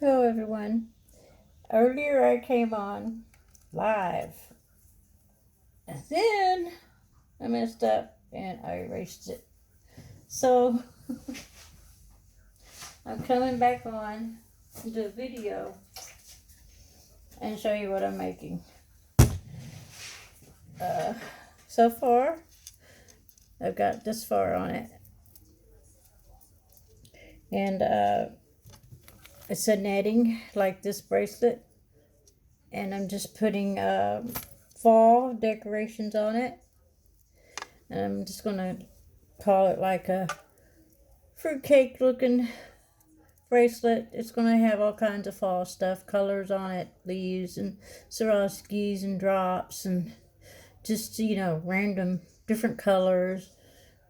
Hello everyone. Earlier I came on live and then I messed up and I erased it. So I'm coming back on to do a video and show you what I'm making. So far I've got this far on it, and it's a netting like this bracelet, and I'm just putting fall decorations on it, and I'm just gonna call it like a fruitcake looking bracelet. It's gonna have all kinds of fall stuff, colors on it, leaves and Swarovskis and drops and just, random different colors.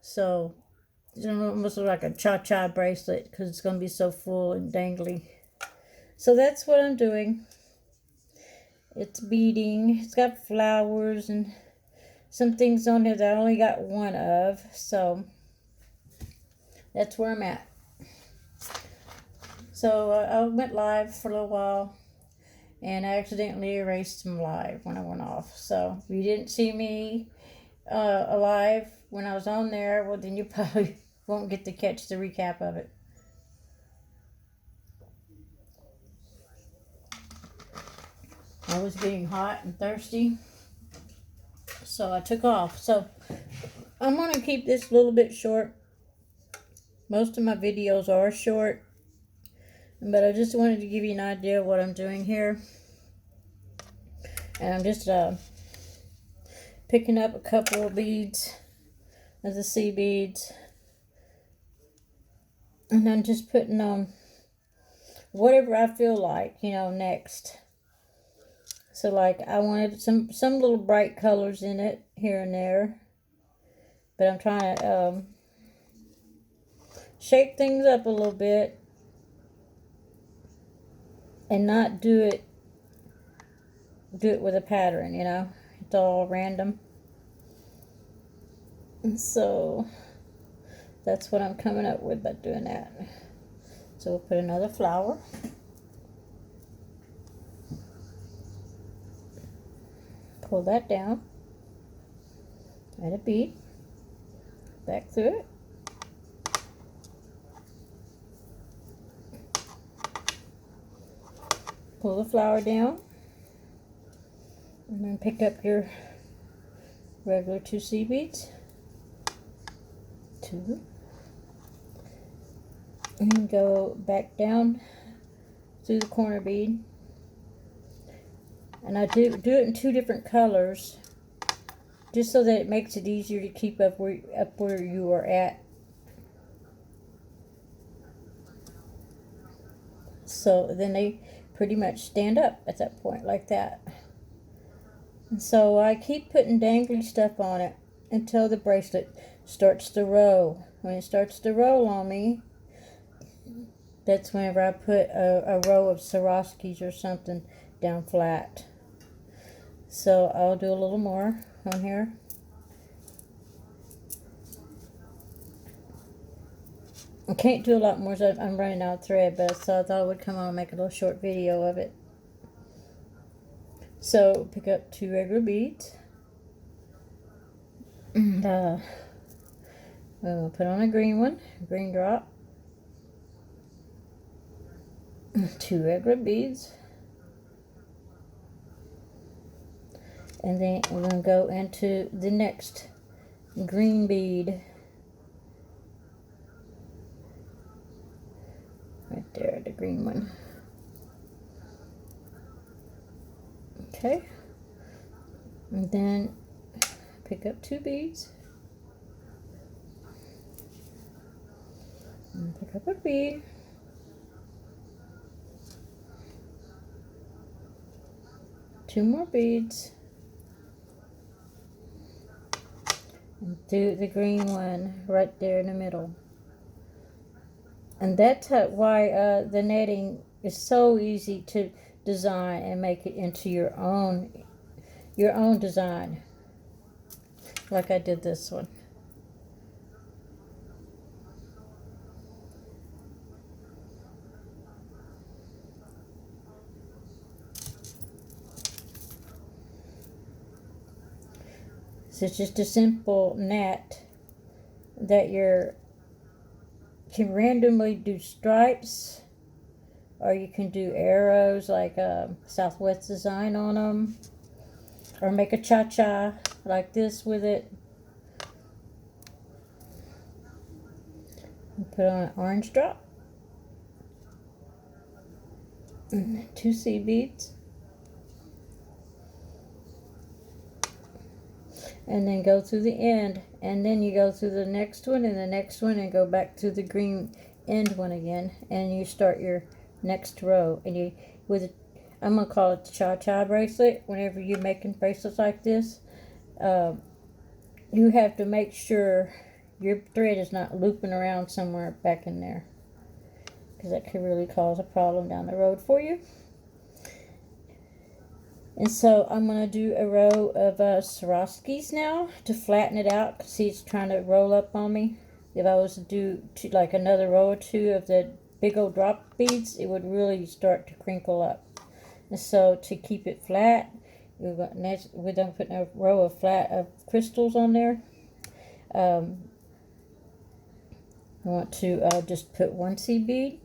So it's almost look like a cha-cha bracelet because it's gonna be so full and dangly. So that's what I'm doing. It's beading. It's got flowers and some things on it that I only got one of. So that's where I'm at. So I went live for a little while, and I accidentally erased them live when I went off. So if you didn't see me alive when I was on there, well, then you probably won't get to catch the recap of it. I was getting hot and thirsty, so I took off. So I'm going to keep this a little bit short. Most of my videos are short, but I just wanted to give you an idea of what I'm doing here. And I'm just picking up a couple of beads of the sea beads, and I'm just putting on whatever I feel like, next. So like I wanted some little bright colors in it here and there, but I'm trying to shake things up a little bit and not do it with a pattern, It's all random. And so that's what I'm coming up with by doing that. So we'll put another flower. Pull that down. Add a bead. Back through it. Pull the flower down. And then pick up your regular 2 sea beads. 2. And go back down through the corner bead. And I do it in 2 different colors, just so that it makes it easier to keep up where you are at. So then they pretty much stand up at that point, like that. And so I keep putting dangly stuff on it until the bracelet starts to roll. When it starts to roll on me, that's whenever I put a row of Swarovskis or something down flat. So I'll do a little more on here. I can't do a lot more, so I'm running out of thread, but so I thought I would come on and make a little short video of it. So pick up 2 regular beads, and we'll put on a green one, green drop, 2 regular beads, and then we're going to go into the next green bead. Right there, the green one. Okay. And then pick up 2 beads. And pick up a bead. Two more beads. And do the green one right there in the middle. And that's why the netting is so easy to design and make it into your own design, like I did this one. it's just a simple knot that you can randomly do stripes, or you can do arrows like a Southwest design on them, or make a cha-cha like this with it. And put on an orange drop, and 2 seed beads, and then go through the end, and then you go through the next one and the next one and go back to the green end one again, and you start your next row. And you I'm gonna call it the cha-cha bracelet. Whenever you're making bracelets like this, you have to make sure your thread is not looping around somewhere back in there, because that could really cause a problem down the road for you. And so I'm going to do a row of Swarovskis now to flatten it out, because see, it's trying to roll up on me. If I was to do like another row or two of the big old drop beads, it would really start to crinkle up. And so to keep it flat, we're going to put a row of crystals on there. I want to just put 1 seed bead,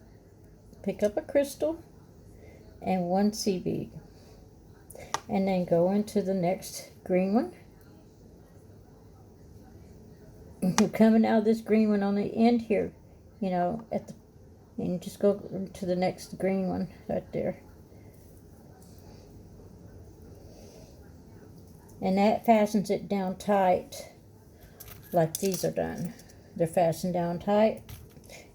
pick up a crystal, and 1 seed bead, and then go into the next green one. And you're coming out of this green one on the end here, you know, and you just go to the next green one right there. And that fastens it down tight, like these are done. They're fastened down tight,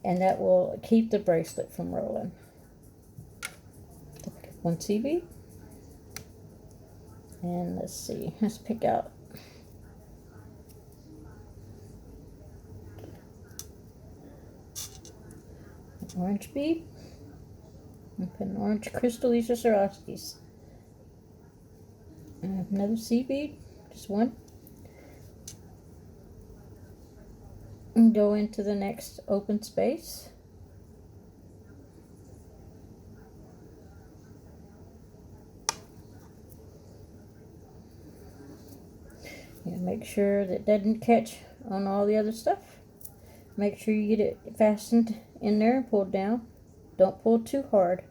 and that will keep the bracelet from rolling. 1 seed bead, and let's pick out an orange bead, and put an orange crystal. These are Swarovskis. And I have another seed bead, just 1. And go into the next open space. Yeah, make sure that doesn't catch on all the other stuff. Make sure you get it fastened in there and pulled down. Don't pull too hard.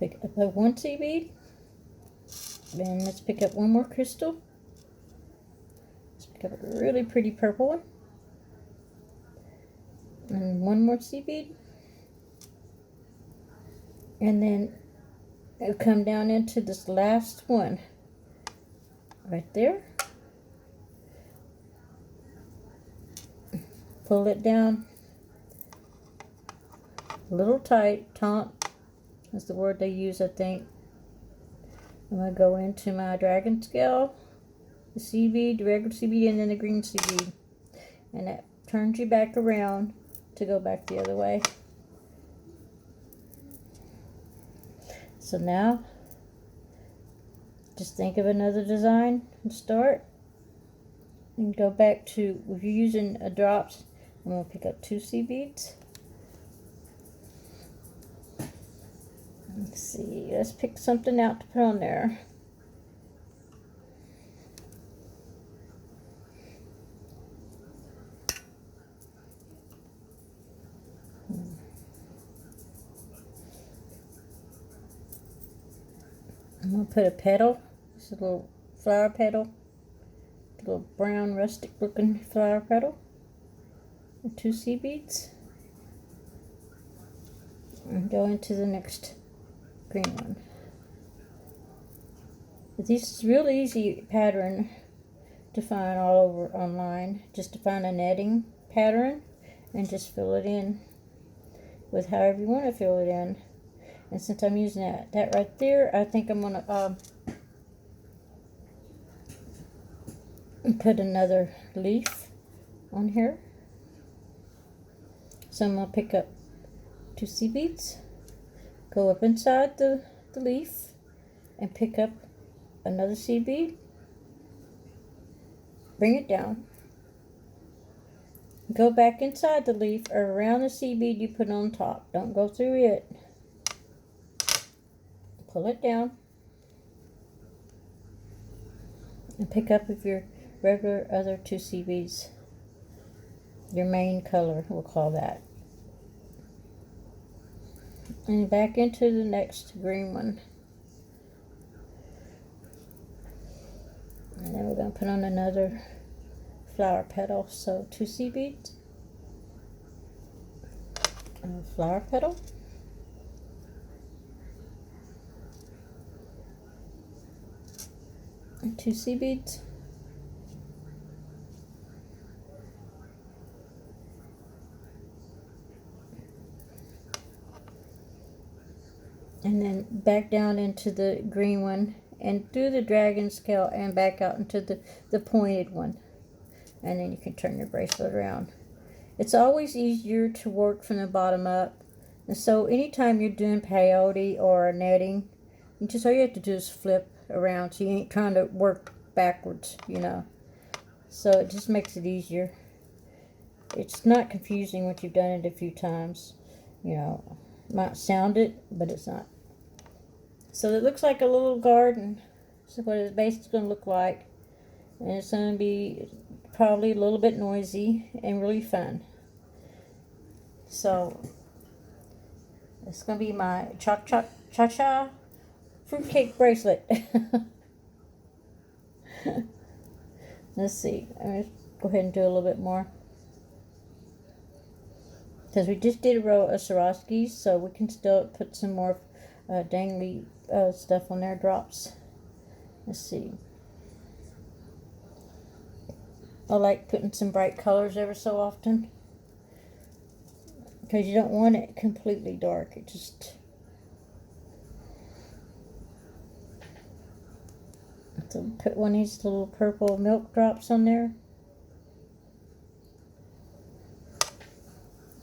Pick up a 1 seed bead. Then let's pick up 1 more crystal. Got a really pretty purple one, and 1 more seed bead, and then it'll come down into this last one right there. Pull it down a little tight. Taut is the word they use, I think. I'm going to go into my dragon scale, the seed bead, the regular seed bead, and then the green seed bead. And that turns you back around to go back the other way. So now, just think of another design and start. And go back to, if you're using a drops, I'm going to pick up 2 seed beads. Let's see, let's pick something out to put on there. I'm going to put a petal, just a little flower petal, a little brown rustic looking flower petal, and 2 seed beads, and go into the next green one. This is real easy pattern to find all over online. Just to find a netting pattern and just fill it in with however you want to fill it in. And since I'm using that right there, I think I'm going to put another leaf on here. So I'm going to pick up 2 seed beads, go up inside the leaf, and pick up another seed bead, bring it down, go back inside the leaf or around the seed bead you put on top. Don't go through it. Pull it down, And pick up with your regular other 2C beads. Your main color, we'll call that. And back into the next green one. And then we're going to put on another flower petal. So 2C beads. And a flower petal. And 2C beads. And then back down into the green one and through the dragon scale and back out into the pointed one. And then you can turn your bracelet around. It's always easier to work from the bottom up. And so anytime you're doing peyote or netting, all you have to do is flip around. So you ain't trying to work backwards, you know. So it just makes it easier. It's not confusing once you've done it a few times. You know, might sound it, but it's not. So it looks like a little garden. So what it's basically going to look like. And it's going to be probably a little bit noisy and really fun. So it's going to be my cha-cha fruitcake bracelet. Let's see. I'm going to go ahead and do a little bit more. Because we just did a row of Swarovskis, so we can still put some more dangly stuff on there, drops. Let's see. I like putting some bright colors ever so often. Because you don't want it completely dark. It just... So put one of these little purple milk drops on there.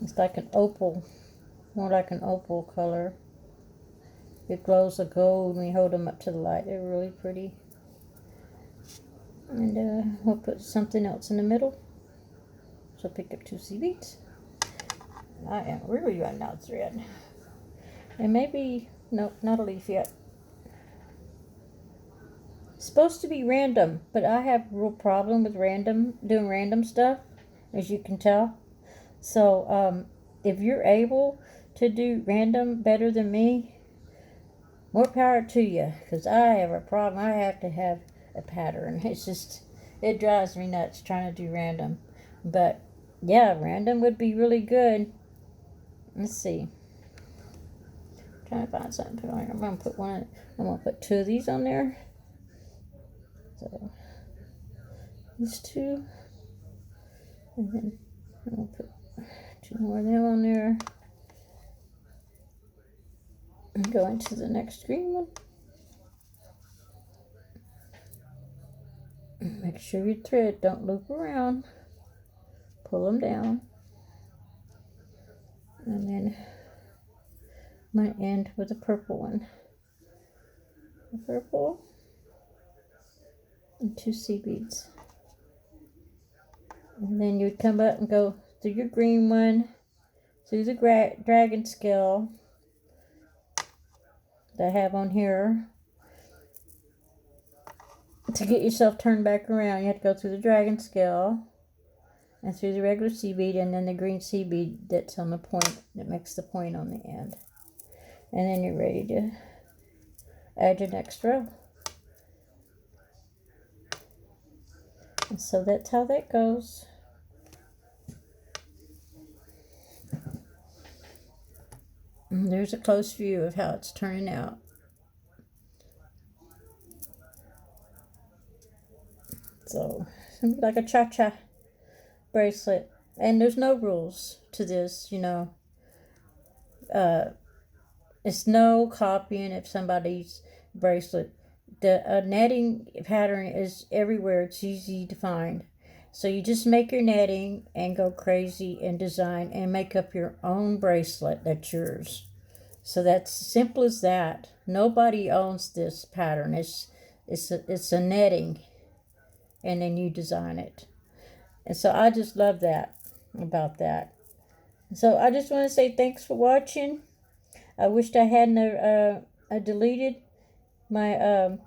It's like an opal, more like an opal color. It glows like gold when you hold them up to the light. They're really pretty. And we'll put something else in the middle. So pick up 2C beads. I am really running out of thread. And maybe, nope, not a leaf yet. It's supposed to be random, but I have a real problem with doing random stuff, as you can tell. So, if you're able to do random better than me, more power to you, because I have a problem. I have to have a pattern. It's just, it drives me nuts trying to do random. But, yeah, random would be really good. Let's see. I'm trying to find something to put on here. I'm going to put 2 of these on there. So, these 2. And then I'm going to put 2 more of them on there. And go into the next green one. Make sure your thread don't loop around. Pull them down. And then I'm going to end with a purple one. The purple and 2C beads. And then you'd come up and go through your green one, through the dragon scale that I have on here. To get yourself turned back around, you have to go through the dragon scale and through the regular C bead and then the green C bead that's on the point, that makes the point on the end. And then you're ready to add your next row. And so that's how that goes. And there's a close view of how it's turning out. So it's going to be like a cha-cha bracelet. And there's no rules to this, you know. It's no copying of somebody's bracelet. The netting pattern is everywhere. It's easy to find. So you just make your netting and go crazy and design and make up your own bracelet that's yours. So that's simple as that. Nobody owns this pattern. It's a netting, and then you design it. And so I just love that about that. So I just want to say thanks for watching. I wished I hadn't deleted my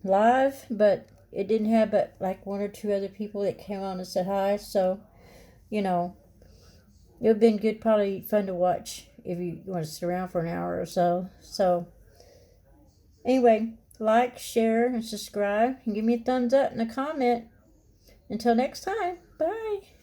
live, but it didn't have but like one or two other people that came on and said hi. So, you know, it would have been good, probably fun to watch if you want to sit around for an hour or so. So, anyway, like, share, and subscribe, and give me a thumbs up and a comment. Until next time, bye.